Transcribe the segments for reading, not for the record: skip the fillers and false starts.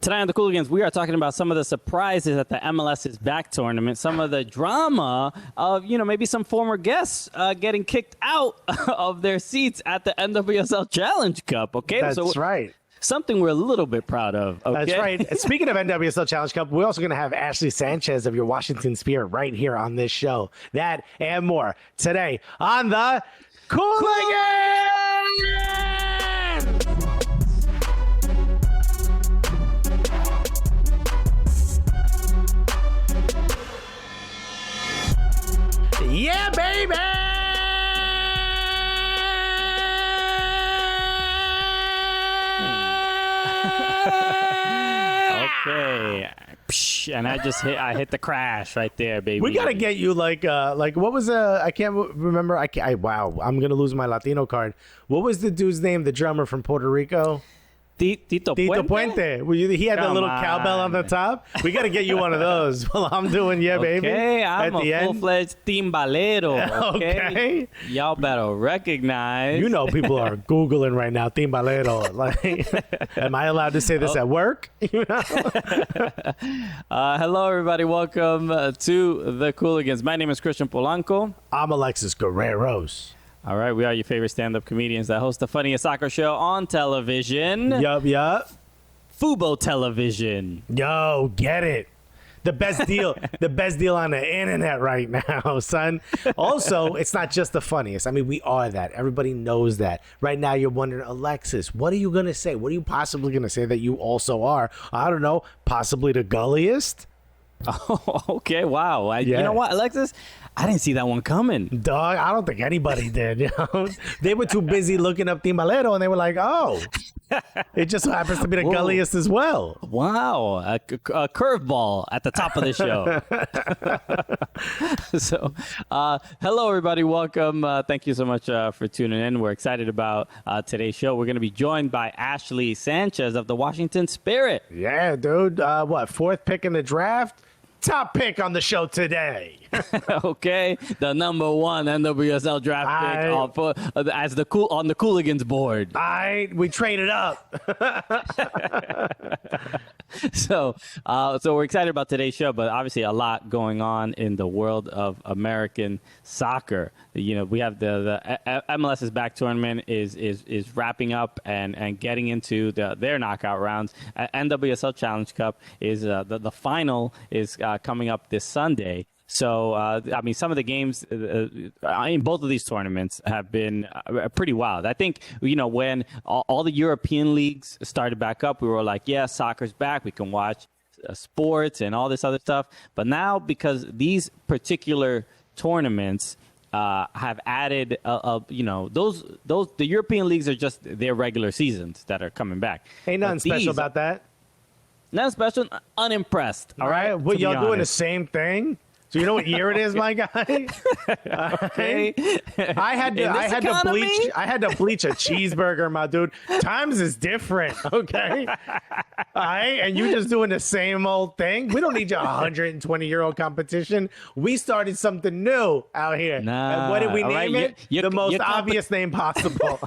Tonight on the Cooligans, we are talking about some of the surprises at the MLS is Back tournament, some of the drama of, maybe some former guests getting kicked out of their seats at the NWSL Challenge Cup, okay? That's right. Something we're a little bit proud of, okay? That's right. Speaking of NWSL Challenge Cup, we're also going to have Ashley Sanchez of your Washington Spirit right here on this show. That and more today on the Cooligans! Yeah, baby! Okay. And I hit the crash right there, baby. We gotta get you like what was I can't remember. Wow, I'm gonna lose my Latino card. What was the dude's name? The drummer from Puerto Rico. Tito Puente. He had the little cowbell on the top. We got to get you one of those. Well, I'm doing, baby. Okay, I'm a full-fledged timbalero. Okay? Y'all better recognize. People are Googling right now, timbalero. Like, am I allowed to say this at work? Hello, everybody. Welcome to the Cooligans. My name is Christian Polanco. I'm Alexis Guerreros. All right, we are your favorite stand-up comedians that host the funniest soccer show on television. Yup. Fubo television. Yo, get it. The best deal, on the internet right now, son. Also, it's not just the funniest. I mean, we are that. Everybody knows that. Right now, you're wondering, Alexis, what are you going to say? What are you possibly going to say that you also are? I don't know, possibly the gulliest? Oh, okay. Wow. You know what, Alexis? I didn't see that one coming. Dog, I don't think anybody did. They were too busy looking up Timbalero, and they were like, oh, it just so happens to be the gulliest as well. Wow. A curveball at the top of the show. So, hello, everybody. Welcome. Thank you so much for tuning in. We're excited about today's show. We're going to be joined by Ashley Sanchez of the Washington Spirit. Yeah, dude. Fourth pick in the draft? Top pick on the show today. Okay, the number one NWSL draft pick as on the Cooligans board. We traded up. So we're excited about today's show, but obviously a lot going on in the world of American soccer. We have the MLS is Back tournament is wrapping up and getting into their knockout rounds. NWSL Challenge Cup is the final is coming up this Sunday. So, some of the games in both of these tournaments have been pretty wild. I think, when all the European leagues started back up, we were like, yeah, soccer's back. We can watch sports and all this other stuff. But now, because these particular tournaments have added, the European leagues are just their regular seasons that are coming back. Ain't nothing special about that. Nothing special. Unimpressed. All right. What, y'all doing the same thing? So you know what year it is, my guy? Okay. I had to bleach a cheeseburger, my dude. Times is different, okay? All right, and you just doing the same old thing. We don't need your 120-year-old competition. We started something new out here. Nah. And what did we name it? The most obvious name possible.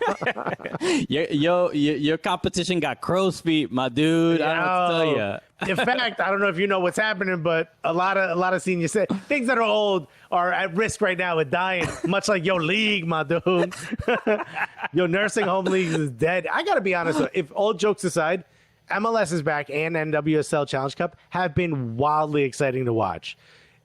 Your competition got crow's feet, my dude. I don't know what to tell you. In fact, I don't know if you know what's happening, but a lot of seniors say things that are old are at risk right now with dying, much like your league, my dude. Your nursing home league is dead. I got to be honest, if all jokes aside, MLS is back and NWSL Challenge Cup have been wildly exciting to watch.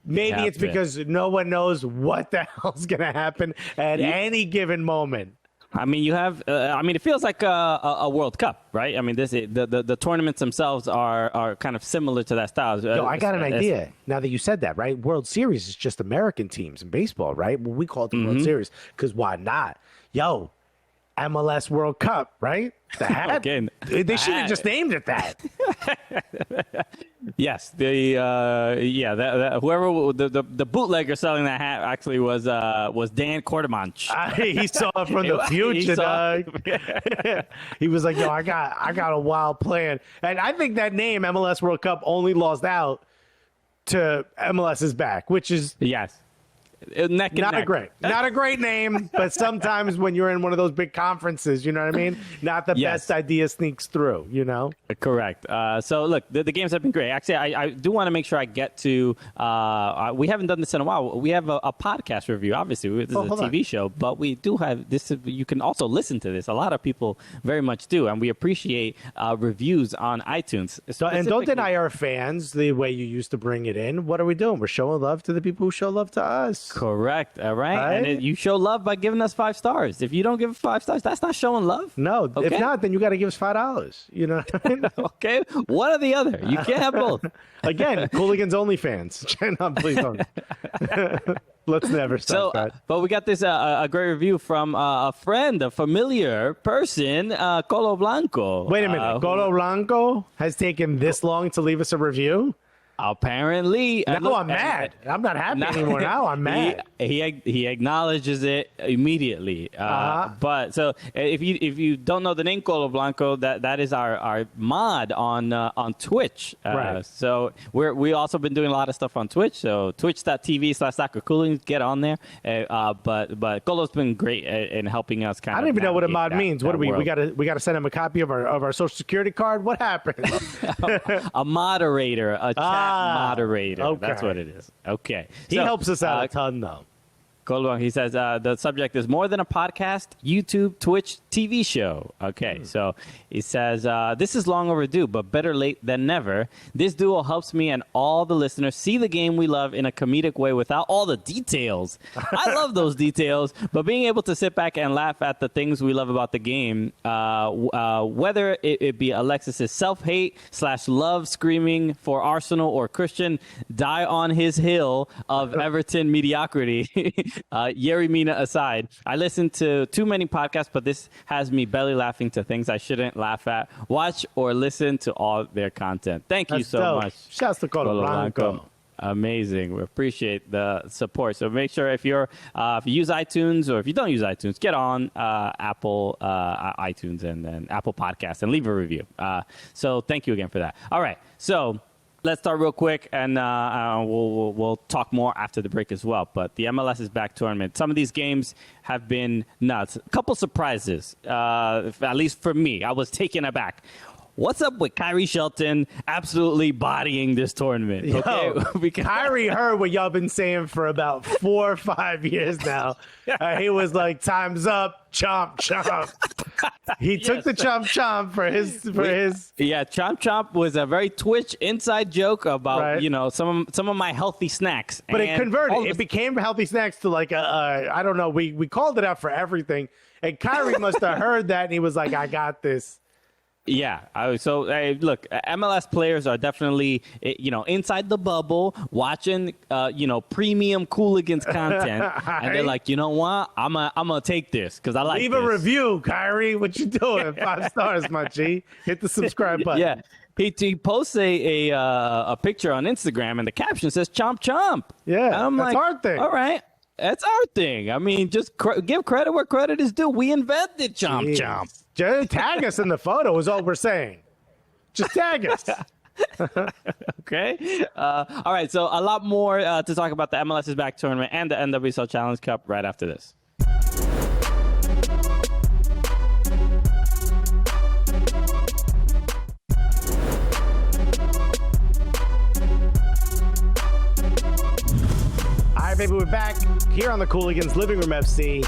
Maybe it's because no one knows what the hell's going to happen at any given moment. I mean, you have. It feels like a World Cup, right? I mean, the tournaments themselves are kind of similar to that style. Yo, I got an idea. Now that you said that, right? World Series is just American teams in baseball, right? Well, we call it the World Series because why not? Yo, MLS World Cup, right? The hat. Okay. They should have just named it that. Yes, whoever the bootlegger selling that hat actually was Dan Cordemanch. He saw it from the future, dog. He was like, "Yo, I got a wild plan," and I think that name MLS World Cup only lost out to MLS is back, which is Neck and neck. Not a great name, but sometimes when you're in one of those big conferences, you know what I mean? Not the best idea sneaks through, you know? Correct. So look, the games have been great. Actually, I do want to make sure I get to, we haven't done this in a while. We have a podcast review. Obviously, this is a TV show, but we do have this. You can also listen to this. A lot of people very much do, and we appreciate reviews on iTunes. So, and don't deny our fans the way you used to bring it in. What are we doing? We're showing love to the people who show love to us. Correct. All right. And you show love by giving us 5 stars. If you don't give us 5 stars, that's not showing love. No. Okay? If not, then you got to give us $5. You know what I mean? Okay. One or the other. You can't have both. Again, Cooligans OnlyFans. No, please don't. Let's never stop that. But we got this a great review from a friend, a familiar person, Colo Blanco. Wait a minute. Colo Blanco has taken this long to leave us a review? Apparently. Now I'm mad. I'm not happy anymore. Now I'm mad. He acknowledges it immediately. But so if you don't know the name Colo Blanco, that is our mod on Twitch. Right. So we also been doing a lot of stuff on Twitch. So twitch.tv/soccercooligans, get on there. But Colo's been great in helping us kind of. I don't even know what a mod means. What do we got to send him a copy of our social security card? What happened? A moderator, a chat moderator. Okay. That's what it is. Okay. He helps us out a ton, though. He says the subject is more than a podcast, YouTube, Twitch, TV show. Okay, so he says, this is long overdue, but better late than never. This duo helps me and all the listeners see the game we love in a comedic way without all the details. I love those details, but being able to sit back and laugh at the things we love about the game, whether it be Alexis's self-hate / love screaming for Arsenal or Christian die on his hill of Everton mediocrity. Yeri Mina aside, I listen to too many podcasts, but this has me belly laughing to things I shouldn't laugh at. Watch or listen to all their content. Thank you so much. Shouts to Colo Blanco. Amazing. We appreciate the support. So make sure if you use iTunes or if you don't use iTunes, get on Apple iTunes and then Apple Podcasts and leave a review. So thank you again for that. All right. So let's start real quick, and we'll talk more after the break as well. But the MLS is back tournament. Some of these games have been nuts. A couple surprises, at least for me. I was taken aback. What's up with Kyrie Shelton absolutely bodying this tournament? Okay? Kyrie heard what y'all been saying for about 4 or 5 years now. He was like, time's up, chomp, chomp. He took the chomp, chomp for his. Yeah, chomp, chomp was a very Twitch inside joke about, some of my healthy snacks. But it converted. It became healthy snacks to like, I don't know, we called it out for everything. And Kyrie must have heard that, and he was like, I got this. Yeah. Look, MLS players are definitely, inside the bubble watching, premium Cooligans content. And they're like, you know what? I'm going to take this because I like Leave a review, Kyrie. What you doing? 5 stars, my G. Hit the subscribe button. Yeah. He posts a picture on Instagram and the caption says chomp chomp. Yeah. And I'm that's like, our thing. All right. That's our thing. I mean, just give credit where credit is due. We invented chomp chomp. Just tag us in the photo is all we're saying. Just tag us. Okay. All right. So a lot more to talk about the MLS is back tournament and the NWSL Challenge Cup right after this. All right, baby, we're back here on the Cooligans Living Room FC.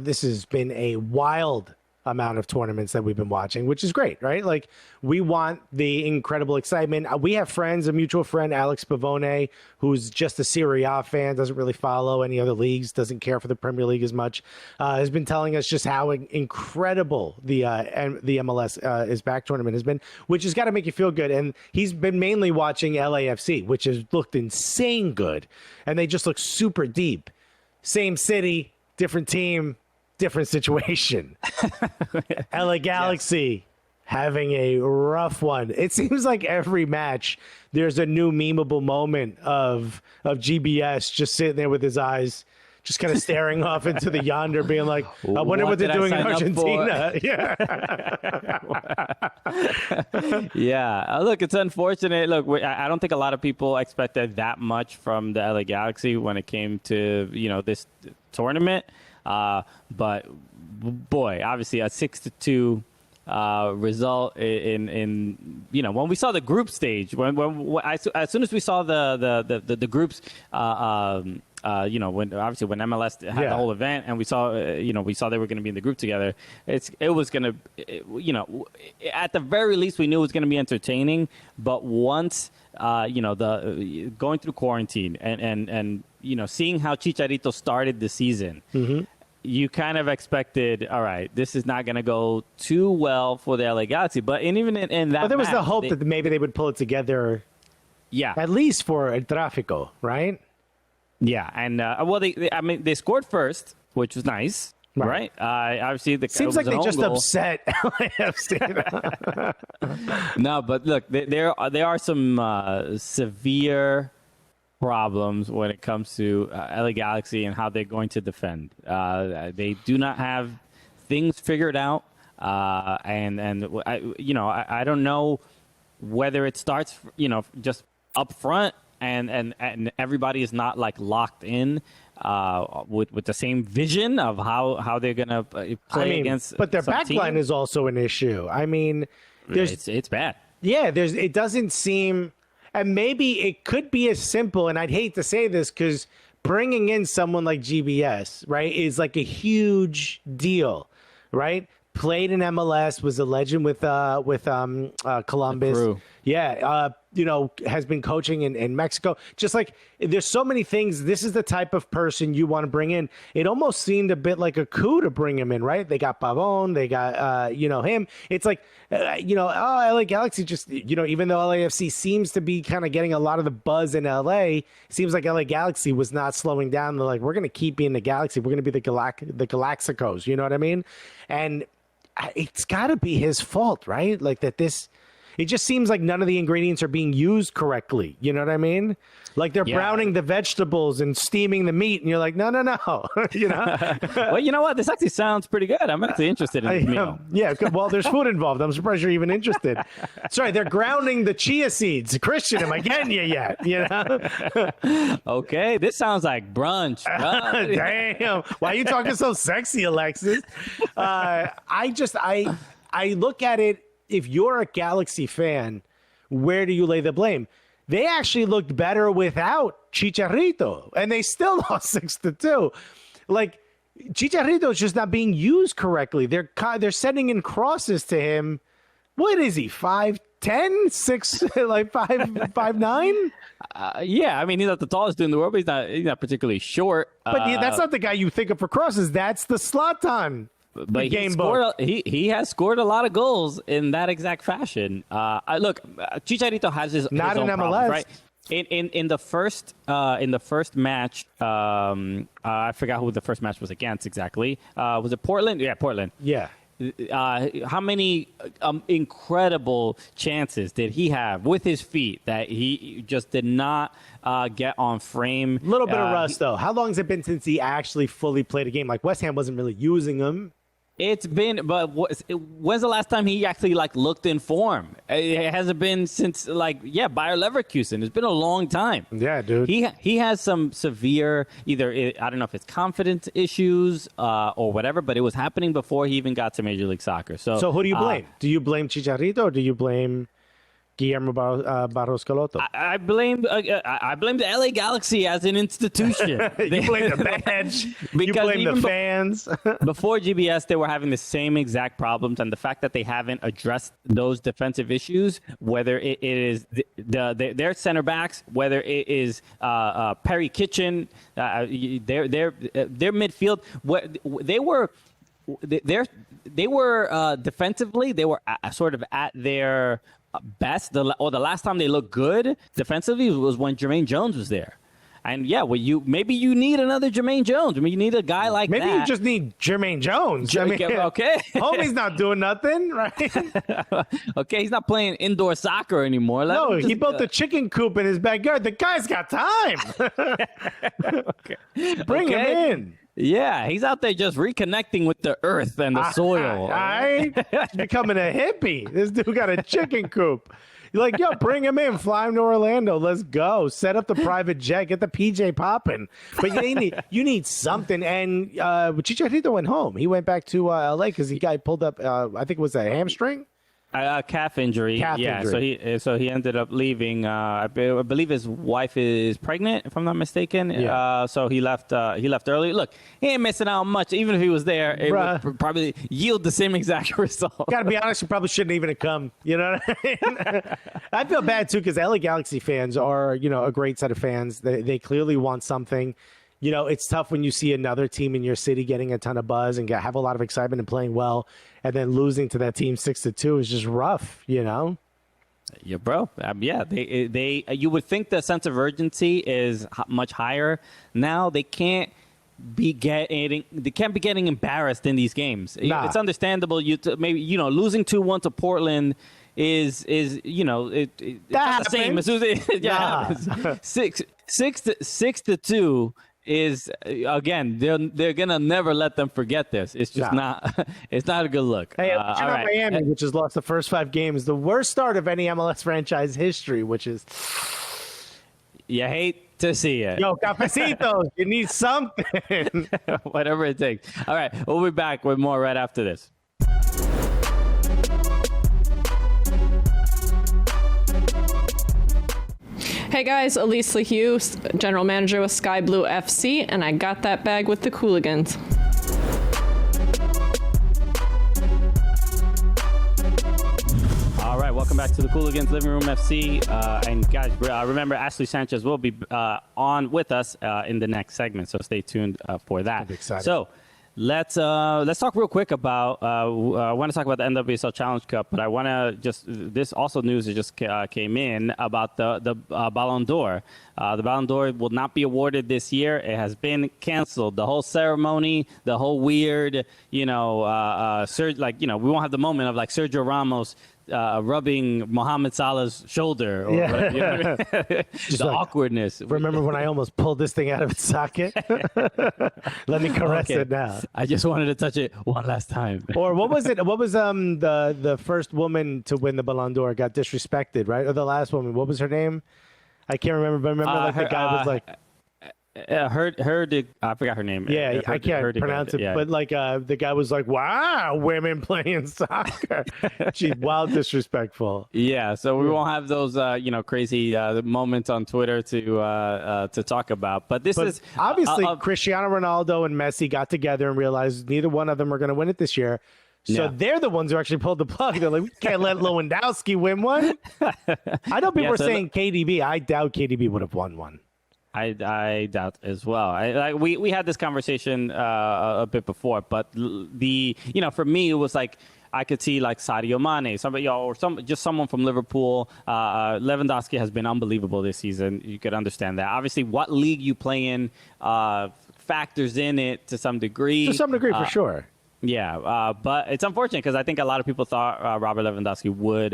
This has been a wild amount of tournaments that we've been watching, which is great, right? Like, we want the incredible excitement. We have friends, a mutual friend, Alex Pavone, who's just a Serie A fan, doesn't really follow any other leagues, doesn't care for the Premier League as much, has been telling us just how incredible the MLS is back tournament has been, which has got to make you feel good. And he's been mainly watching LAFC, which has looked insane good. And they just look super deep. Same city, different team, different situation. LA Galaxy having a rough one. It seems like every match there's a new memeable moment of GBS just sitting there with his eyes just kind of staring off into the yonder, being like, I wonder what they're doing in Argentina. Yeah. Yeah. Look, it's unfortunate. Look, I don't think a lot of people expected that much from the LA Galaxy when it came to, this tournament. But boy, obviously a 6-2 result in when we saw the group stage, as soon as we saw the groups, when MLS had the whole event and we saw they were going to be in the group together, it was going to, at the very least we knew it was going to be entertaining. But once the going through quarantine and seeing how Chicharito started the season. Mm-hmm. You kind of expected, all right, this is not going to go too well for the LA Galaxy. But even in that, but there was the hope that maybe they would pull it together. Yeah, at least for El Tráfico, right? Yeah, and they scored first, which was nice, right? Obviously, seems like they just upset LAFC. No, but look, there are some severe problems when it comes to LA Galaxy and how they're going to defend. They do not have things figured out, and I don't know whether it starts just up front and everybody is not like locked in with the same vision of how they're gonna play against. But their backline team. is also an issue. I mean, it's bad. Yeah, it doesn't seem. And maybe it could be as simple, and I'd hate to say this because bringing in someone like GBS, right, is like a huge deal, right? Played in MLS, was a legend with Columbus. Yeah, has been coaching in Mexico. Just like there's so many things. This is the type of person you want to bring in. It almost seemed a bit like a coup to bring him in, right? They got Pavon, they got him. It's like LA Galaxy just even though LAFC seems to be kind of getting a lot of the buzz in LA, it seems like LA Galaxy was not slowing down. They're like, we're going to keep being the Galaxy. We're going to be the Galaxicos. You know what I mean? And it's got to be his fault, right? Like that this. It just seems like none of the ingredients are being used correctly. You know what I mean? Like they're browning the vegetables and steaming the meat, and you're like, no. Well, you know what? This actually sounds pretty good. I'm actually interested in this meal. Yeah, well, there's food involved. I'm surprised you're even interested. Sorry, they're grounding the chia seeds. Christian, am I getting you yet? Okay, this sounds like brunch. Damn. Why are you talking so sexy, Alexis? I look at it. If you're a Galaxy fan, where do you lay the blame? They actually looked better without Chicharito, and they still lost 6-2. Like Chicharito is just not being used correctly. They're sending in crosses to him. What is he? 5'10", 6, like 5'9"? Yeah, I mean he's not the tallest dude in the world, but he's not particularly short. But that's not the guy you think of for crosses. That's the Zlatan. But he has scored a lot of goals in that exact fashion. Look, Chicharito has his not his in own MLS. Problems, right? In the first match, I forgot who the first match was against exactly. Was it Portland? Yeah, Portland. Yeah. How many incredible chances did he have with his feet that he just did not get on frame? A little bit of rust, though. How long has it been since he actually fully played a game? Like West Ham wasn't really using him. It's been, but when's the last time he actually looked in form? It hasn't been since Bayer Leverkusen. It's been a long time. Yeah, dude. He has some severe I don't know if it's confidence issues or whatever, but it was happening before he even got to Major League Soccer. So who do you blame? Do you blame Chicharito or do you blame Guillermo Barros Coloto? I blame the LA Galaxy as an institution. You blame the badge. You blame the fans. Before GBS, they were having the same exact problems, and the fact that they haven't addressed those defensive issues, whether it is their center backs, whether it is Perry Kitchen, their midfield, they were defensively, they were sort of at their best, the last time they looked good defensively was when Jermaine Jones was there. And yeah, well, maybe you need another Jermaine Jones. I mean, you need a guy like Maybe that. you just need Jermaine Jones. I mean, okay. homie's not doing nothing, right? Okay, he's not playing indoor soccer anymore. No, he built a chicken coop in his backyard. The guy's got time. Okay. Bring him in. Yeah, he's out there just reconnecting with the earth and the soil. He's becoming a hippie. This dude got a chicken coop. You're like, yo, bring him in. Fly him to Orlando. Let's go. Set up the private jet. Get the PJ popping. But you need something. And Chicharito went home. He went back to L.A. because he got pulled up, I think it was a hamstring. Calf injury. Injury. So he ended up leaving. I believe his wife is pregnant, if I'm not mistaken. Yeah. So he left early. Look, he ain't missing out much. Even if he was there, it would probably yield the same exact result. Gotta be honest, you probably shouldn't even have come. You know what I mean? I feel bad too because LA Galaxy fans are, a great set of fans. They clearly want something. It's tough when you see another team in your city getting a ton of buzz and have a lot of excitement and playing well, and then losing to that team 6-2 is just rough, Yeah, bro. They you would think the sense of urgency is much higher now. They can't be getting embarrassed in these games. Nah. It's understandable. Maybe losing 2-1 to Portland is it's not the same as losing. 6-2 is, again, they're gonna never let them forget this. It's just not it's not a good look. Hey, Miami, which has lost the first 5 games, the worst start of any MLS franchise history, which is you hate to see it. Yo, cafecitos, you need something. Whatever it takes. All right, we'll be back with more right after this. Hey guys, Elise LaHue, General Manager with Sky Blue FC, and I got that bag with the Cooligans. All right, welcome back to the Cooligans Living Room FC. And guys, remember Ashley Sanchez will be on with us in the next segment, so stay tuned for that. I'm excited. So let's talk real quick about. I want to talk about the NWSL Challenge Cup, but I want to this also news that just came in about the Ballon d'Or. The Ballon d'Or will not be awarded this year. It has been canceled. The whole ceremony, the whole weird, we won't have the moment of like Sergio Ramos rubbing Mohamed Salah's shoulder or whatever, you know what I mean? The awkwardness. Remember when I almost pulled this thing out of its socket? Let me caress it now. I just wanted to touch it one last time. Or what was it? What was the first woman to win the Ballon d'Or got disrespected, right? Or the last woman? What was her name? I can't remember, but remember the guy was like. I forgot her name. Yeah, I can't pronounce it, yeah. but like the guy was like, "Wow, women playing soccer." She's wild disrespectful. Yeah, so we won't have those crazy moments on Twitter to talk about. But this is obviously Cristiano Ronaldo and Messi got together and realized neither one of them are going to win it this year. So they're the ones who actually pulled the plug. They're like, we can't let Lewandowski win one. I know people are saying KDB. I doubt KDB would have won one. I doubt as well. We had this conversation a bit before, but for me it was like I could see like Sadio Mane, somebody or someone from Liverpool. Lewandowski has been unbelievable this season. You could understand that. Obviously, what league you play in factors in it to some degree. To some degree, for sure. Yeah, but it's unfortunate because I think a lot of people thought Robert Lewandowski would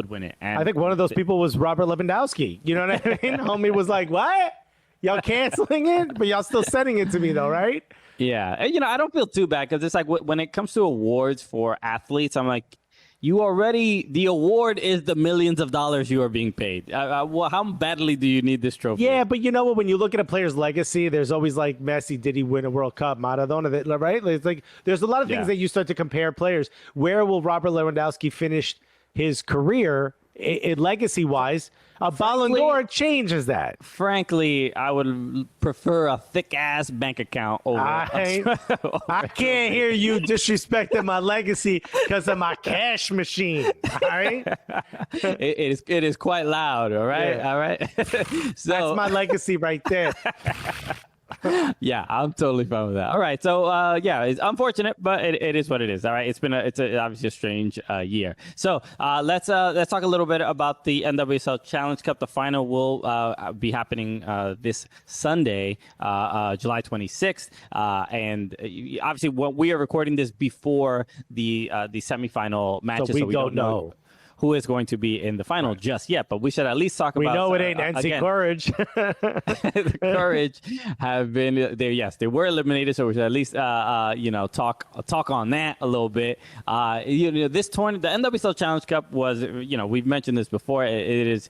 win it. And I think one of those people was Robert Lewandowski. You know what I mean? Homie was like, "What? Y'all canceling it, but y'all still sending it to me though, right?" Yeah, and, I don't feel too bad because it's like when it comes to awards for athletes, I'm like, the award is the millions of dollars you are being paid. How badly do you need this trophy? Yeah, but you know what? When you look at a player's legacy, there's always like Messi, did he win a World Cup? Maradona, right? It's like there's a lot of things that you start to compare players. Where will Robert Lewandowski finish his career legacy-wise? A Ballon d'Or changes that. Frankly, I would prefer a thick-ass bank account over. I can't hear you disrespecting my legacy because of my cash machine. All right, it is quite loud. All right, all right. So that's my legacy right there. Yeah, I'm totally fine with that. All right, so yeah, it's unfortunate, but it is what it is. All right, it's obviously a strange year. So let's talk a little bit about the NWSL Challenge Cup. The final will be happening this Sunday, July 26th, and obviously we are recording this before the semifinal matches, so we don't know who is going to be in the final just yet, but we should at least talk about. We know it ain't NC Courage. The Courage have been there. Yes, they were eliminated, so we should at least talk on that a little bit. This tournament, the NWSL Challenge Cup was, we've mentioned this before. It is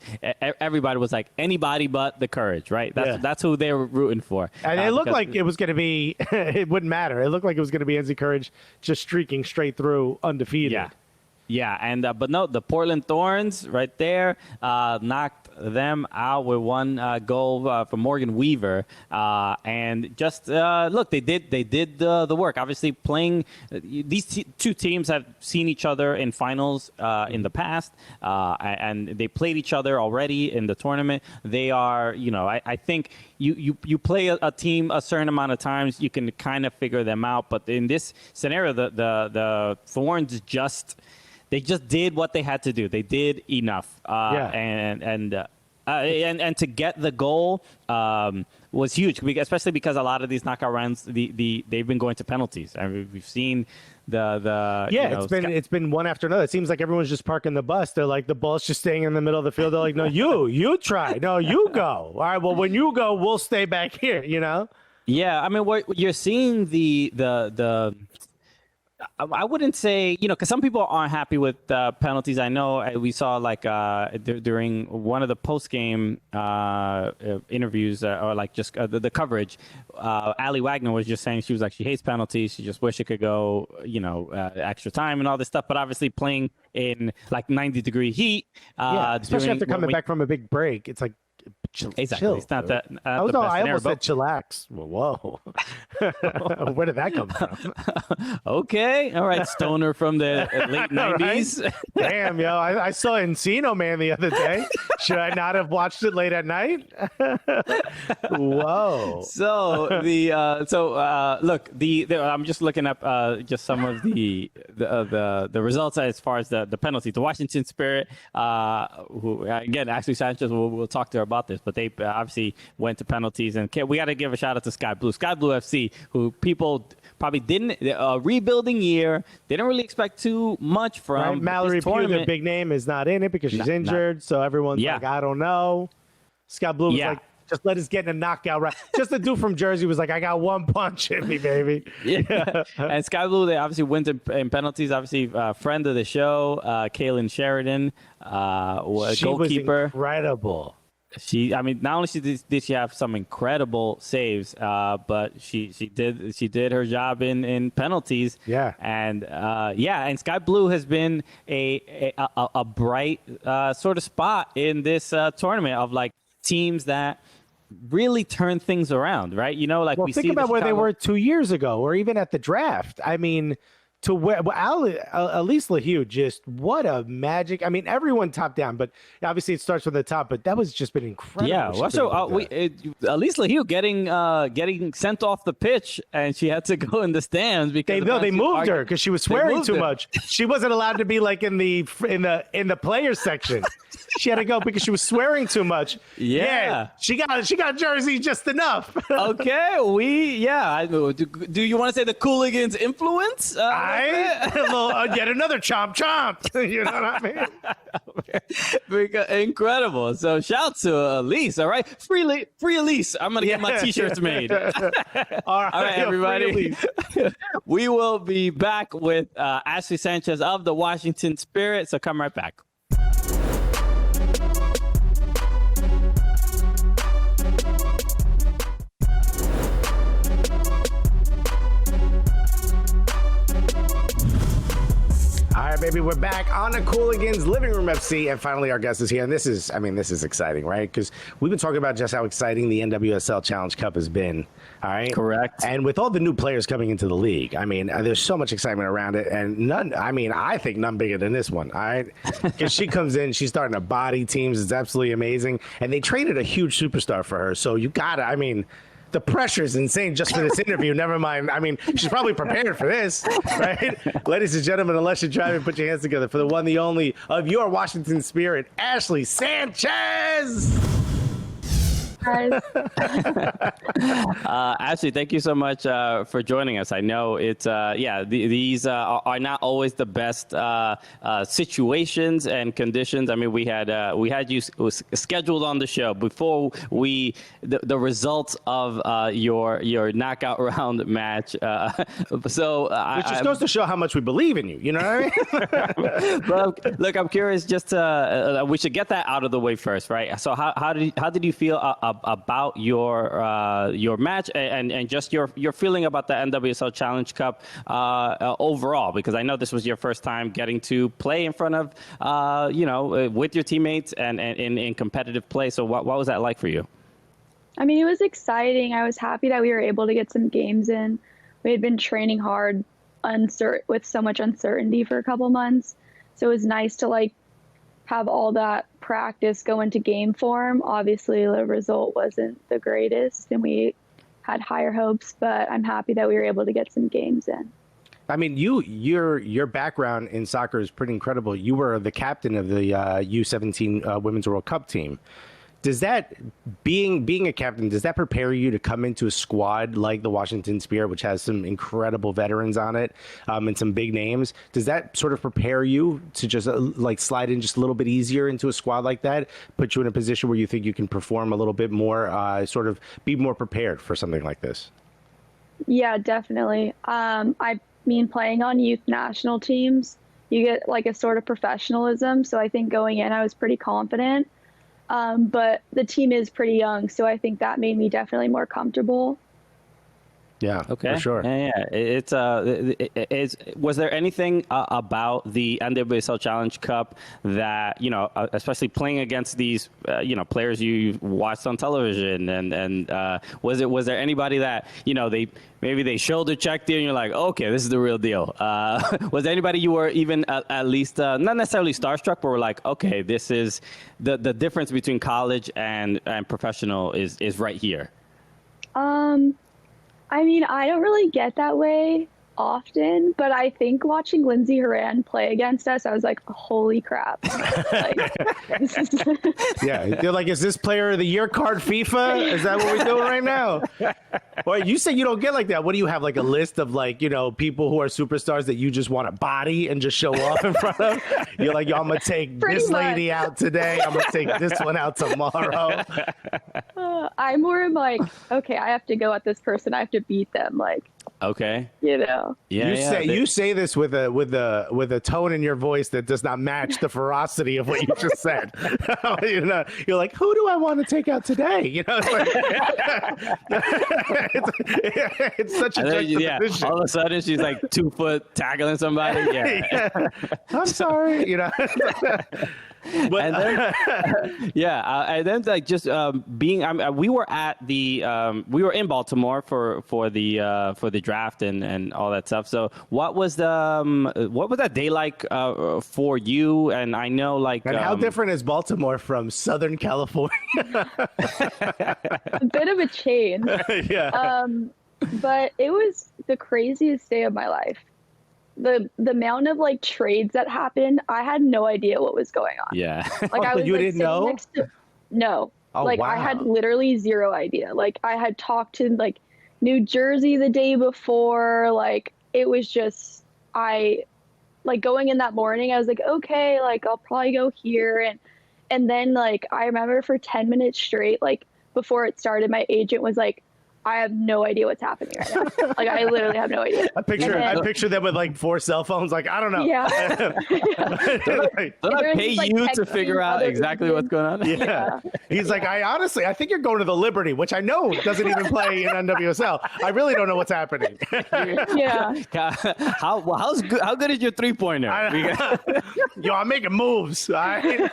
everybody was like anybody but the Courage, right? That's who they were rooting for. And it looked like it was going to be. It wouldn't matter. It looked like it was going to be NC Courage just streaking straight through undefeated. Yeah. Yeah, and but no, the Portland Thorns right there knocked them out with one goal from Morgan Weaver, and just look, they did the work. Obviously, playing these two teams have seen each other in finals in the past, and they played each other already in the tournament. They are, I think you play a team a certain amount of times, you can kind of figure them out. But in this scenario, the Thorns They just did what they had to do. They did enough, and to get the goal was huge, especially because a lot of these knockout rounds, they've been going to penalties. I mean, we've seen it's been one after another. It seems like everyone's just parking the bus. They're like, the ball's just staying in the middle of the field. They're like, no, you try. No, you go. All right, well, when you go, we'll stay back here. Yeah, I mean, what you're seeing the. I wouldn't say, because some people aren't happy with penalties. I know we saw during one of the post-game interviews or just the coverage, Ali Wagner was just saying she hates penalties. She just wish it could go, extra time and all this stuff. But obviously playing in 90-degree heat. Especially after coming back from a big break. It's like, exactly. Chill, it's not dude. that. I almost said chillax. Whoa. Where did that come from? Okay. All right. Stoner from the late 90s. Right? Damn, yo. I saw Encino Man the other day. Should I not have watched it late at night? Whoa. So look, I'm just looking up just some of the results as far as the penalty. The Washington Spirit, who again, Ashley Sanchez, we'll talk to her about this, but they obviously went to penalties, and we got to give a shout out to Sky Blue FC, who people probably didn't rebuilding year. They didn't really expect too much from. Right? Mallory Pugh, the big name, is not in it because she's injured. So everyone's like, I don't know. Sky Blue was like, just let us get in a knockout round. Just the dude from Jersey was like, I got one punch in me, baby. Yeah. And Sky Blue, they obviously went in penalties. Obviously, friend of the show, Kaylin Sheridan, goalkeeper. Was incredible. Not only did she have some incredible saves, but she did her job in penalties. Yeah. And Sky Blue has been a bright sort of spot in this tournament of teams that really turn things around, right? We think about where they were 2 years ago, or even at the draft. I mean, to where Elise LaHue, just what a magic. I mean, everyone top down, but obviously it starts from the top, but that was just been incredible. Yeah. Elise LaHue getting sent off the pitch, and she had to go in the stands because they moved her because she was swearing too much. She wasn't allowed to be in the players section. She had to go because she was swearing too much. Yeah. She got jersey just enough. Okay. Do you want to say the Cooligans influence? Yet another chomp. You know what I mean? Incredible. So shout to Elise. All right. Free Elise. I'm going to get my t-shirts made. All right, everybody. We will be back with Ashley Sanchez of the Washington Spirit. So come right back. All right, baby, we're back on the Cooligans Living Room FC, and finally our guest is here. And this is exciting, right? Because we've been talking about just how exciting the NWSL Challenge Cup has been. All right, correct. And with all the new players coming into the league, I mean, there's so much excitement around it, and I think none bigger than this one. All right, because she comes in, she's starting to body teams. It's absolutely amazing, and they traded a huge superstar for her. So you gotta, the pressure is insane just for this interview. Never mind. I mean, she's probably prepared for this, right? Ladies and gentlemen, unless you're driving, put your hands together for the one, the only of your Washington Spirit, Ashley Sanchez. Ashley, thank you so much for joining us. I know it's these are not always the best situations and conditions. I mean, we had you scheduled on the show before the results of your knockout round match. Which just goes to show how much we believe in you. You know what I mean? Well, look, I'm curious. Just we should get that out of the way first, right? So how did you feel about your match and just your feeling about the NWSL Challenge Cup overall? Because I know this was your first time getting to play in front of with your teammates and in competitive play. So what was that like for you? I mean, it was exciting. I was happy that we were able to get some games in. We had been training hard with so much uncertainty for a couple months. So it was nice to have all that practice go into game form. Obviously, the result wasn't the greatest, and we had higher hopes, but I'm happy that we were able to get some games in. I mean, your background in soccer is pretty incredible. You were the captain of the U17 Women's World Cup team. Does that, being a captain, does that prepare you to come into a squad like the Washington Spirit, which has some incredible veterans on it and some big names? Does that sort of prepare you to just slide in just a little bit easier into a squad like that, put you in a position where you think you can perform a little bit more, sort of be more prepared for something like this? Yeah, definitely. I mean, playing on youth national teams, you get a sort of professionalism. So I think going in, I was pretty confident. But the team is pretty young, so I think that made me definitely more comfortable. Yeah, okay, for sure. It's was there anything about the NWSL Challenge Cup that, especially playing against these, players you watched on television, and was there anybody that, they shoulder checked you and you're like, okay, this is the real deal? Was there anybody you were even at least not necessarily starstruck, but were like, okay, this is the difference between college and professional is right here? I mean, I don't really get that way often, but I think watching Lindsay Horan play against us, I was like, holy crap. Yeah, you're like, is this player of the year card FIFA? Is that what we're doing right now? Well, you say you don't get like that. What do you have, a list of people who are superstars that you just want to body and just show off in front of? You're like, yo, I'm going to take this lady out today. I'm going to take this one out tomorrow. I'm more like, okay, I have to go at this person. I have to beat them. Okay. Yeah. You say this with a tone in your voice that does not match the ferocity of what you just said. You're like, who do I want to take out today? It's such a juxtaposition. All of a sudden she's 2 foot tackling somebody. Yeah. I'm sorry. But, and then, and then just being, we were at we were in Baltimore for the draft and all that stuff. So what was that day like for you? And I know and how different is Baltimore from Southern California? A bit of a change. Yeah. But it was the craziest day of my life. The amount of trades that happened, I had no idea what was going on. Yeah. I was you didn't know? No. Oh, wow. I had literally zero idea. I had talked to New Jersey the day before. It was just going in that morning, I was like, okay, I'll probably go here, and then I remember for 10 minutes straight, before it started, my agent was like, I have no idea what's happening right now. I literally have no idea. I picture them with 4 cell phones. I don't know. Yeah. Don't I pay you to figure out exactly what's going on? Yeah. He's like, I think you're going to the Liberty, which I know doesn't even play in NWSL. I really don't know what's happening. Yeah. How good is your 3-pointer? Yo, I'm making moves. All right?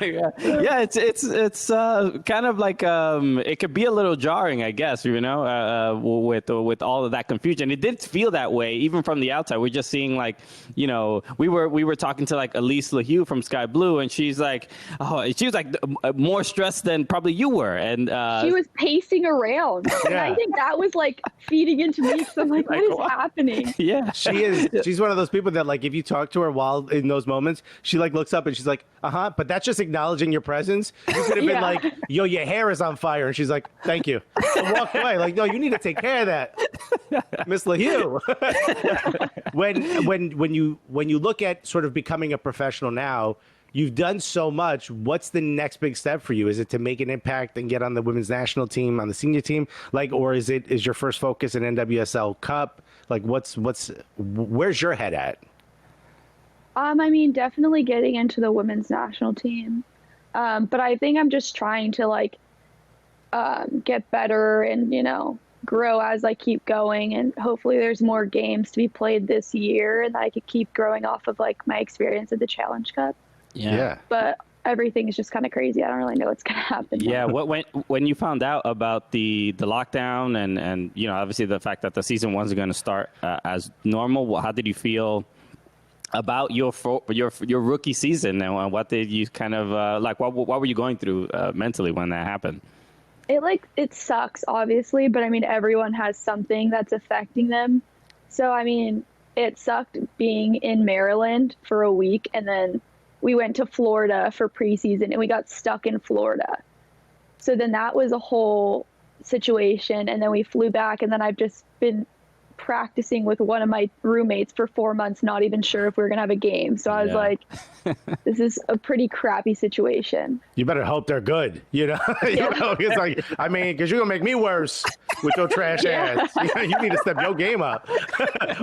Yeah, it's kind of like it could be a little jarring, I guess, with all of that confusion. It did feel that way even from the outside. We're just seeing like, we were talking to like Elise LaHue from Sky Blue, and she was like more stressed than probably you were, and she was pacing around. And I think that was like feeding into me because I'm like, what is happening? Yeah, she's one of those people that like if you talk to her while in those moments, she like looks up and she's like, but that's just acknowledging your presence. You could have been like, yo, your hair is on fire, and she's like, thank you, and walk away. Like, no, you need to take care of that, Miss LaHue. when you look at sort of becoming a professional now, you've done so much. What's the next big step for you? Is it to make an impact and get on the women's national team, on the senior team, like, or is your first focus an NWSL Cup? Like, where's your head at? I mean, definitely getting into the women's national team. But I think I'm just trying to like get better and, grow as I keep going. And hopefully there's more games to be played this year and that I could keep growing off of like my experience at the Challenge Cup. Yeah. But everything is just kind of crazy. I don't really know what's going to happen. Yeah. When you found out about the lockdown and obviously the fact that the season wasn't going to start as normal, how did you feel about your rookie season, and what did you kind of like? What were you going through mentally when that happened? It sucks, obviously, but I mean, everyone has something that's affecting them. So I mean, it sucked being in Maryland for a week, and then we went to Florida for preseason, and we got stuck in Florida. So then that was a whole situation, and then we flew back, and then I've just been practicing with one of my roommates for 4 months, not even sure if we were gonna have a game. So I was like, this is a pretty crappy situation. You better hope they're good, It's like, I mean, because you're gonna make me worse with your trash ass. You need to step your game up.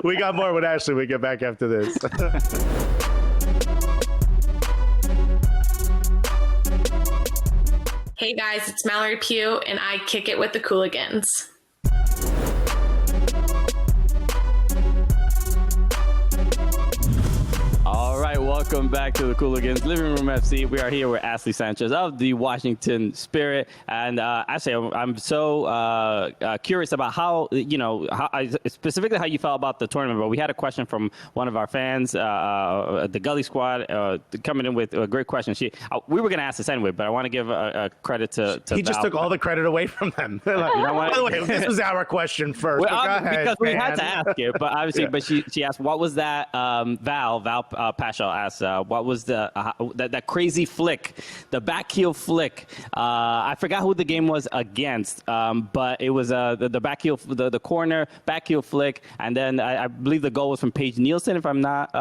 We got more with Ashley. We get back after this. Hey guys, it's Mallory Pugh, and I kick it with the Cooligans. All right, welcome back to the Cooligans Living Room FC. We are here with Ashley Sanchez of the Washington Spirit, and Ashley, I'm so curious about how specifically how you felt about the tournament. But we had a question from one of our fans, the Gully Squad, coming in with a great question. We were going to ask this anyway, but I want to give a credit to he just Val. took all the credit away from them. Like, by the way, this was our question first. Well, go ahead, because we had to ask it, but obviously, but she asked, what was that? Val Paschal asked, what was that crazy flick, the back heel flick? I forgot who the game was against, but it was the back heel, the corner back heel flick, and then I believe the goal was from Paige Nielsen, if I'm not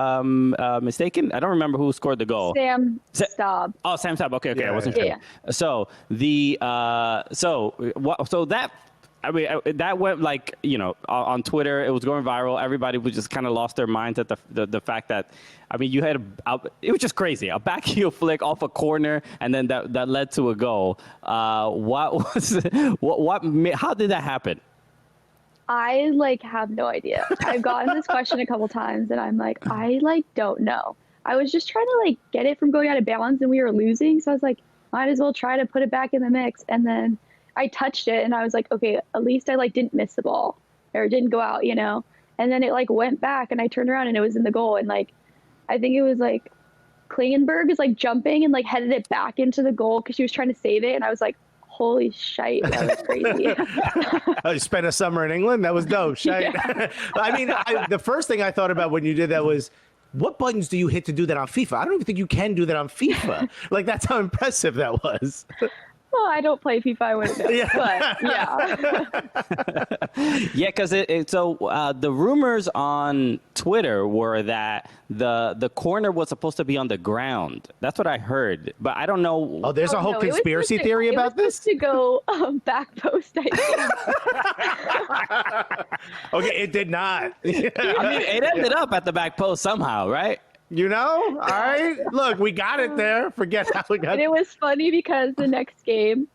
mistaken. I don't remember who scored the goal. Sam Staub. Oh, Sam Staub. Okay, Yeah, I wasn't sure. Yeah. So that. I mean, that went like, on Twitter, it was going viral. Everybody was just kind of lost their minds at the fact that, I mean, you had it was just crazy. A back heel flick off a corner, and then that led to a goal. How did that happen? I have no idea. I've gotten this question a couple times, and I'm like, I don't know. I was just trying to get it from going out of bounds, and we were losing. So I was like, might as well try to put it back in the mix. And then I touched it, and I was like, okay, at least I didn't miss the ball, or it didn't go out, And then it went back, and I turned around, and it was in the goal. And I think it was Klingenberg is jumping and headed it back into the goal because she was trying to save it. And I was like, holy shite, that was crazy. You spent a summer in England? That was dope. Shite. Yeah. I mean, the first thing I thought about when you did that was, what buttons do you hit to do that on FIFA? I don't even think you can do that on FIFA. That's how impressive that was. Well, I don't play FIFA, I wouldn't know. But yeah. Yeah, because the rumors on Twitter were that the corner was supposed to be on the ground. That's what I heard, but I don't know. Oh, there's a whole conspiracy theory about this? It was supposed to go back post, I think. Okay, it did not. I mean, it ended up at the back post somehow, right? All right. Look, we got it there. Forget how we got it. And it was funny because the next game,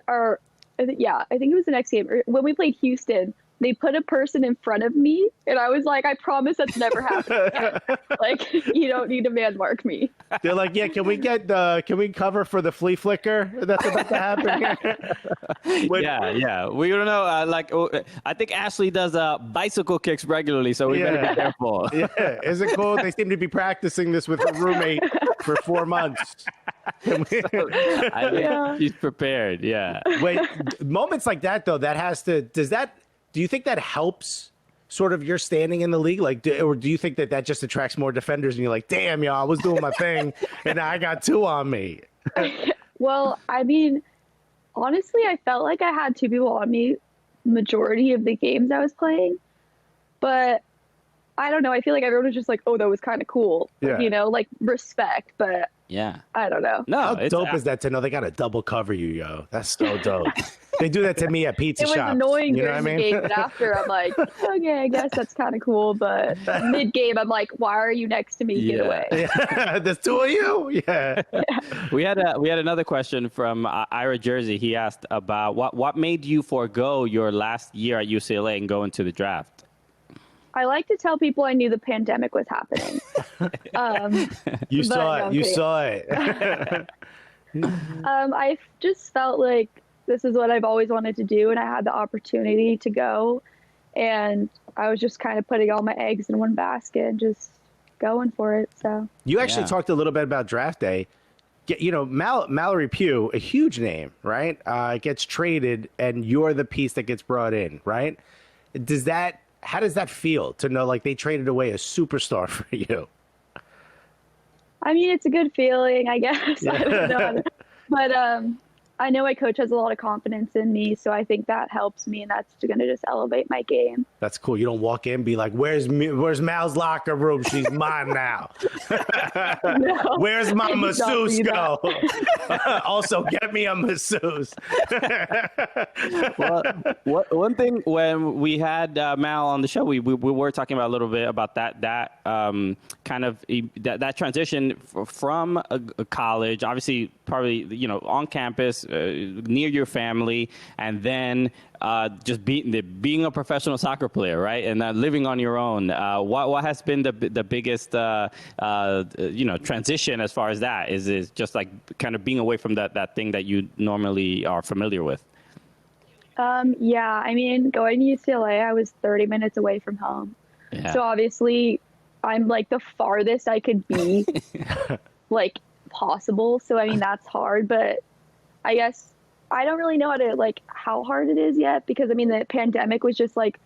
I think it was the next game. When we played Houston, they put a person in front of me, and I was like, I promise that's never happened again. Like, you don't need to man mark me. They're like, yeah, can we cover for the flea flicker that's about to happen here? Yeah. We don't know. I think Ashley does bicycle kicks regularly, so we better be careful. Yeah, is it cool? They seem to be practicing this with her roommate for 4 months. I think she's prepared. Yeah. Wait, moments like that though, do you think that helps sort of your standing in the league? Or do you think that just attracts more defenders and you're like, damn, y'all, I was doing my thing and now I got 2 on me? Well, I mean, honestly, I felt like I had 2 people on me majority of the games I was playing, but I don't know. I feel like everyone was just like, oh, that was kind of cool. Yeah. You know, like respect, but yeah, I don't know. No, how dope is that to know they got to double cover you, yo? That's so dope. They do that to me at pizza shops. It was annoying you know during what I the mean? game, but after I'm like, okay, I guess that's kind of cool. But mid game, I'm like, why are you next to me? Get away. Yeah. There's 2 of you. Yeah. We had another question from Ira Jersey. He asked about what made you forego your last year at UCLA and go into the draft. I like to tell people I knew the pandemic was happening. You saw it. I just felt like this is what I've always wanted to do, and I had the opportunity to go, and I was just kind of putting all my eggs in one basket and just going for it. So you actually talked a little bit about draft day. You know, Mallory Pugh, a huge name, right? Gets traded, and you're the piece that gets brought in, right? How does that feel to know like they traded away a superstar for you? I mean, it's a good feeling, I guess. I don't know. But I know my coach has a lot of confidence in me, so I think that helps me, and that's going to just elevate my game. That's cool. You don't walk in and be like, where's Mal's locker room? She's mine now. No, where's my masseuse go? Also, get me a masseuse. Well, one thing when we had Mal on the show, we were talking about a little bit about that transition from a college, obviously probably on campus, near your family, and then just being a professional soccer player, right? And living on your own. What has been the biggest transition as far as that? Is just like kind of being away from that thing that you normally are familiar with? Yeah, I mean, going to UCLA, I was 30 minutes away from home. Yeah. So obviously I'm like the farthest I could be like possible. So I mean, that's hard, but I guess I don't really know how hard it is yet, because I mean, the pandemic was just like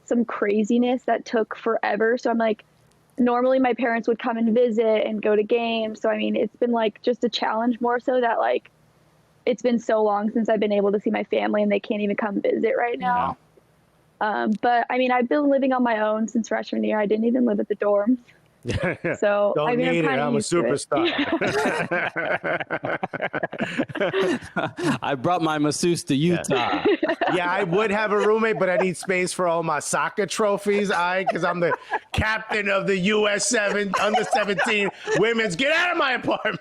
some craziness that took forever. So I'm like, normally my parents would come and visit and go to games. So I mean, it's been like just a challenge more so that like, it's been so long since I've been able to see my family and they can't even come visit right now. Yeah. But I mean, I've been living on my own since freshman year. I didn't even live at the dorms. So don't I mean, need I'm a superstar. I brought my masseuse to Utah. Yeah, I would have a roommate, but I need space for all my soccer trophies. Because I'm the captain of the US7 under 17 women's. Get out of my apartment.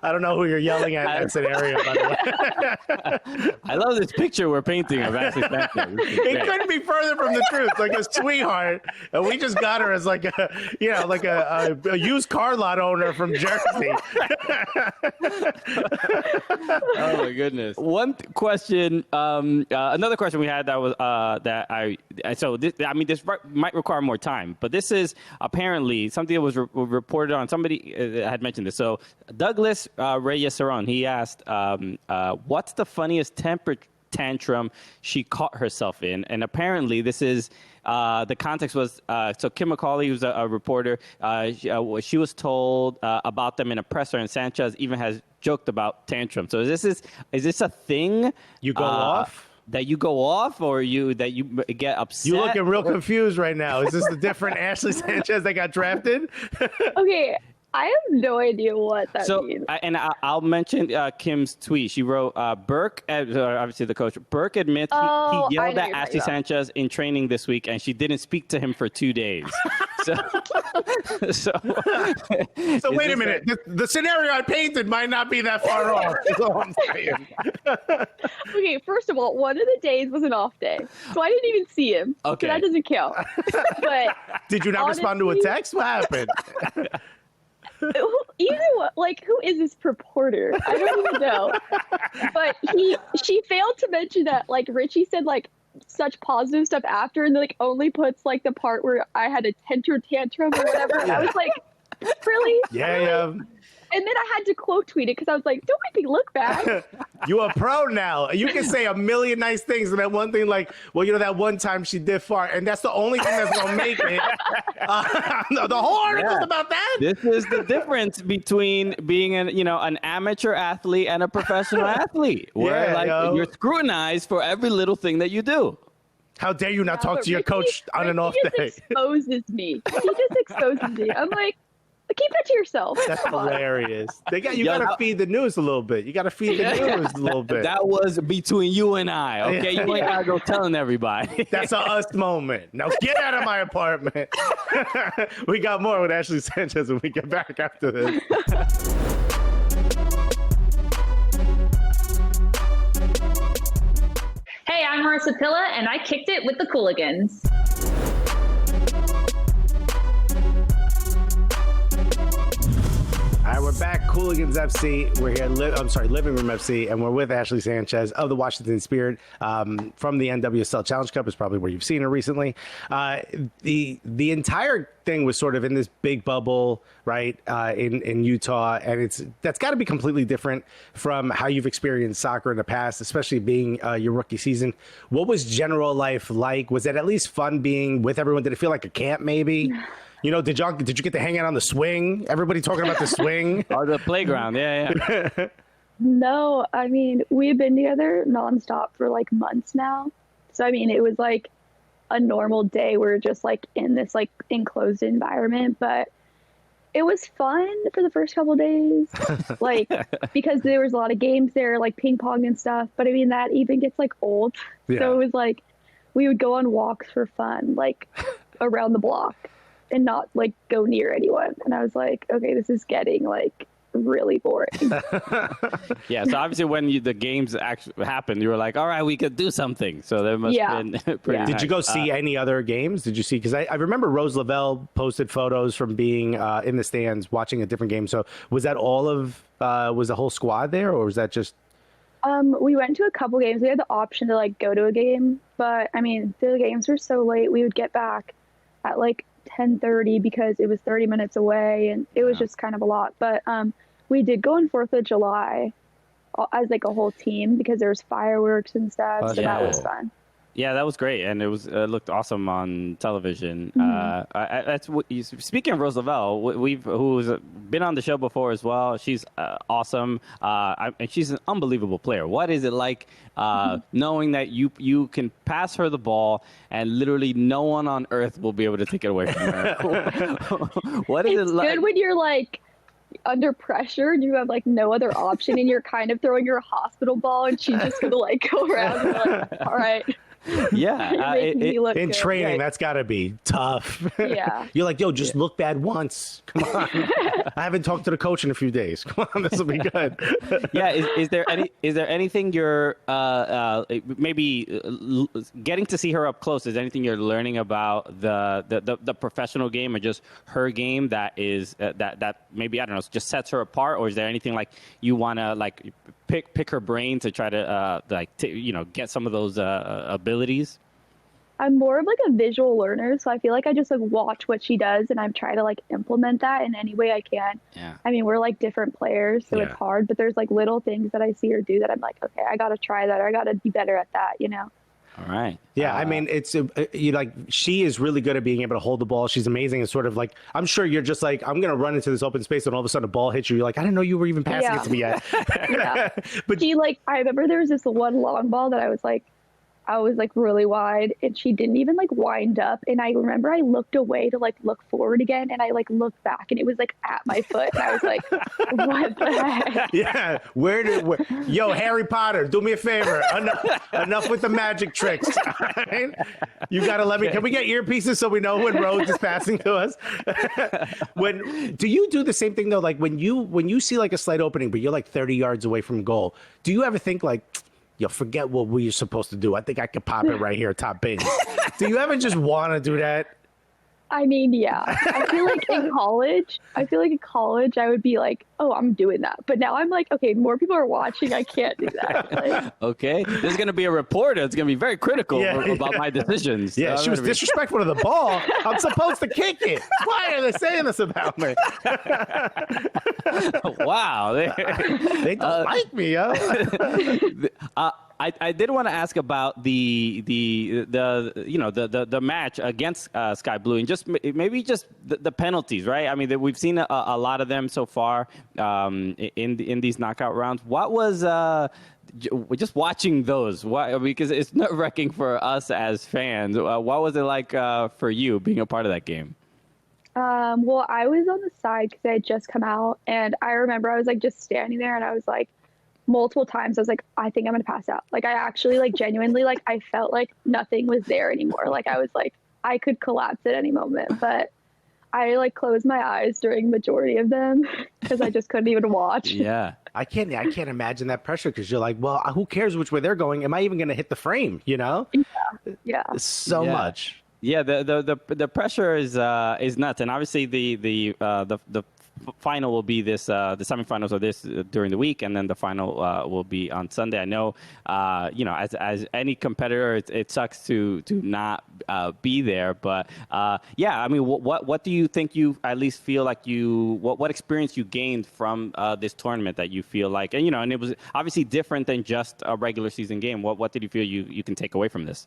I don't know who you're yelling at in that scenario, by the way. I love this picture we're painting of Ashley Sanchez. It couldn't be further from the truth. Like a sweetheart, and we just got her as like a used car lot owner from Jersey. Oh my goodness! One question, another question we had that was this might require more time, but this is apparently something that was reported on. Somebody had mentioned this. So Douglas Reyes Saron, he asked, "What's the funniest temper tantrum she caught herself in?" And apparently this is the context was so Kim McCauley, who's a reporter, she was told about them in a presser, and Sanchez even has joked about tantrums. So is this a thing? You go off? That you go off, or you get upset? You looking real confused right now. Is this the different Ashley Sanchez that got drafted? Okay, I have no idea what that means. I'll mention Kim's tweet. She wrote, Burke, obviously the coach, Burke admits Oh, he I yelled know at you're Ashley talking about. Sanchez in training this week, and she didn't speak to him for 2 days. So Wait a minute. The scenario I painted might not be that far off. Is all I'm saying. Okay, first of all, one of the days was an off day, so I didn't even see him. Okay. So that doesn't count. But Did you not respond to a honestly, text? What happened? who is this purporter? I don't even know. But she failed to mention that like Richie said like such positive stuff after, and like only puts like the part where I had a tantrum or whatever. And I was like, really? Yeah. And then I had to quote tweet it because I was like, don't make me look bad. You a pro now. You can say a million nice things, and that one thing like, well, that one time she did fart, and that's the only thing that's gonna make it. The whole article's about that. this is the difference between being an amateur athlete and a professional athlete, where you're scrutinized for every little thing that you do. How dare you not talk But to your coach on an off Richie day? just exposes me. He just exposes me. I'm like, keep that to yourself. That's Come on. hilarious. You gotta feed the news a little bit. You gotta feed the news a little bit. That was between you and I, okay? You ain't gotta go telling everybody. That's a us moment. Now get out of my apartment. We got more with Ashley Sanchez when we get back after this. Hey, I'm Rose Lavelle, and I kicked it with the Cooligans. All right, we're back. Cooligans FC. We're here. Living Room FC, and we're with Ashley Sanchez of the Washington Spirit from the NWSL Challenge Cup. Is probably where you've seen her recently. The entire thing was sort of in this big bubble, right, in Utah, and that's got to be completely different from how you've experienced soccer in the past, especially being your rookie season. What was general life like? Was it at least fun being with everyone? Did it feel like a camp, maybe? Did you get to hang out on the swing? Everybody talking about the swing? Or the playground, yeah. No, I mean, we've been together nonstop for like months now. So, I mean, it was like a normal day. We're just like in this like enclosed environment, but it was fun for the first couple of days, like because there was a lot of games there, like ping pong and stuff. But I mean, that even gets like old. Yeah. So it was like we would go on walks for fun, like around the block, and not like go near anyone. And I was like, okay, this is getting like really boring. Yeah, so obviously when the games actually happened, you were like, all right, we could do something. So that must have been pretty nice. Did you go see any other games? Did you see? Because I remember Rose Lavelle posted photos from being in the stands watching a different game. So was that was the whole squad there, or was that just... We went to a couple games. We had the option to like go to a game, but I mean, the games were so late. We would get back at like 10:30 because it was 30 minutes away, and it was just kind of a lot. But we did go on 4th of July as like a whole team because there was fireworks and stuff, so that was fun. Yeah, that was great, and it looked awesome on television. Speaking of Rose Lavelle, who's been on the show before as well. She's awesome, and she's an unbelievable player. What is it like knowing that you can pass her the ball and literally no one on earth will be able to take it away from her? What is it like? It's good when you're like under pressure and you have like no other option, and you're kind of throwing your hospital ball, and she's just gonna like go around and be like, all right. Yeah, in training, that's got to be tough. Yeah. You're like, yo, just look bad once. Come on. I haven't talked to the coach in a few days. Come on, this will be good. Yeah, is there anything you're maybe getting to see her up close? Is there anything you're learning about the professional game or just her game that is that maybe, I don't know, just sets her apart? Or is there anything like you want to like pick her brain to try to get some of those abilities? I'm more of like a visual learner, so I feel like I just like watch what she does and I'm trying to like implement that in any way I can. Yeah. I mean, we're like different players, so it's hard, but there's like little things that I see her do that I'm like, okay, I got to try that, or I got to be better at that, you know? All right. Yeah, I mean, it's she is really good at being able to hold the ball. She's amazing. It's sort of like, I'm sure you're just like, I'm going to run into this open space, and all of a sudden a ball hits you. You're like, I didn't know you were even passing it to me yet. Yeah. But she like, I remember there was this one long ball that I was like, I was like really wide, and she didn't even like wind up. And I remember I looked away to like look forward again, and I like looked back, and it was like at my foot, and I was like, what the heck? Yeah, yo, Harry Potter, do me a favor. Enough with the magic tricks. All right? You gotta let me. Can we get earpieces so we know when Rose is passing to us? Do you do the same thing though? Like when you see like a slight opening, but you're like 30 yards away from goal, do you ever think like, yo, forget what we were supposed to do? I think I could pop it right here, top bins. Do you ever just want to do that? I mean, yeah. I feel like in college, I would be like, oh, I'm doing that. But now I'm like, okay, more people are watching. I can't do that. Like, Okay, there's going to be a reporter that's going to be very critical about my decisions. Yeah, she was disrespectful to the ball. I'm supposed to kick it. Why are they saying this about me? Wow. They don't like me, yo. I did want to ask about the match against Sky Blue, and just maybe just the penalties, right? I mean, we've seen a lot of them so far in these knockout rounds. What was just watching those? Why? Because it's nerve-wracking for us as fans. What was it like for you being a part of that game? well, I was on the side because I had just come out, and I remember I was like just standing there, and I was like, multiple times I was like, I think I'm gonna pass out. Like I actually like genuinely like I felt like nothing was there anymore. Like I was like I could collapse at any moment, but I like closed my eyes during majority of them because I just couldn't even watch. Yeah. I can't imagine that pressure because you're like, well, who cares which way they're going? Am I even going to hit the frame? You know? Yeah. So much. Yeah, the pressure is nuts, and obviously the final will be this the semifinals are this during the week, and then the final will be on Sunday. I know, as any competitor, it sucks to not be there, but yeah, I mean, what do you think you at least feel like what experience you gained from this tournament that you feel like, and and it was obviously different than just a regular season game. What did you feel you can take away from this?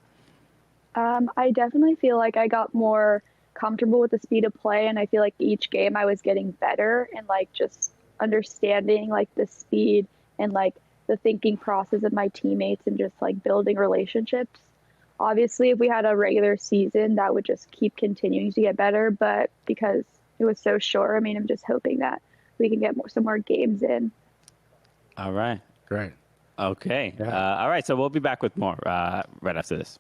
I definitely feel like I got more comfortable with the speed of play, and I feel like each game I was getting better and like just understanding like the speed and like the thinking process of my teammates and just like building relationships. Obviously, if we had a regular season, that would just keep continuing to get better, but because it was so short, I mean, I'm just hoping that we can get some more games in. All right. Great. Okay. Yeah. All right. So we'll be back with more right after this.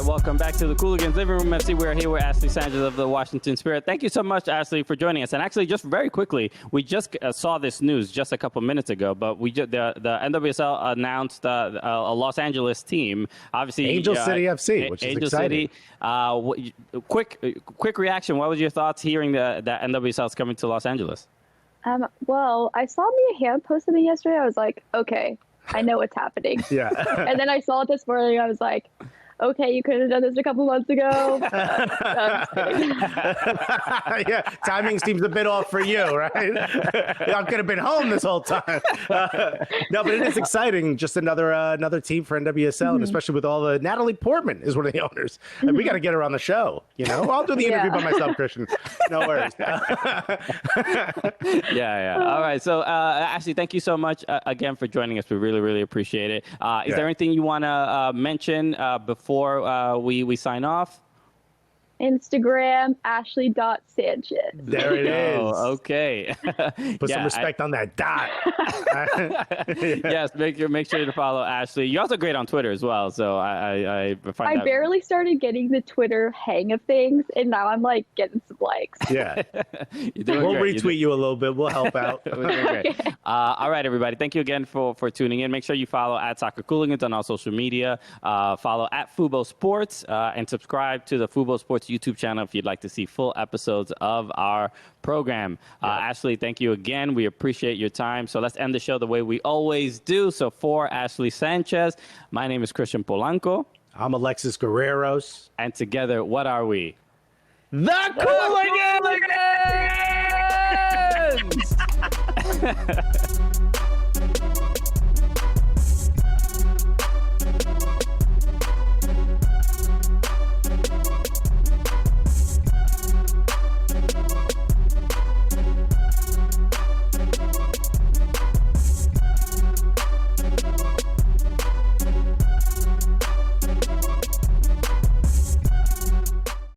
Welcome back to the Cooligans Living Room FC. We're here with Ashley Sanchez of the Washington Spirit. Thank you so much, Ashley, for joining us. And actually, just very quickly, we just saw this news just a couple minutes ago, but the NWSL announced a Los Angeles team. Obviously, Angel City FC, which is Angel exciting. City. Quick reaction. What was your thoughts hearing that NWSL is coming to Los Angeles? Well, I saw Mia Hamm post something yesterday. I was like, okay, I know what's happening. Yeah. And then I saw it this morning. I was like, okay, you could have done this a couple months ago. Yeah, timing seems a bit off for you, right? I could have been home this whole time. No, but it is exciting. Just another team for NWSL, and especially with all the Natalie Portman is one of the owners. And we got to get her on the show. I'll do the interview by myself, Christian. No worries. Yeah. All right. So, Ashley, thank you so much again for joining us. We really, really appreciate it. Is there anything you want to mention before we sign off? Instagram, Ashley.Sanchez. There it is. Okay. Put some respect on that dot. Yes, make sure to follow Ashley. You're also great on Twitter as well. So I find I barely started getting the Twitter hang of things, and now I'm like getting some likes. Yeah. We'll retweet you a little bit. We'll help out. Okay. All right, everybody. Thank you again for tuning in. Make sure you follow @SoccerCooligans on all social media. Follow @Fubo Sports and subscribe to the Fubo Sports YouTube channel if you'd like to see full episodes of our program. Ashley, thank you again. We appreciate your time. So let's end the show the way we always do. So for Ashley Sanchez, my name is Christian Polanco. I'm Alexis Guerreros. And together, what are we? The Cooligans!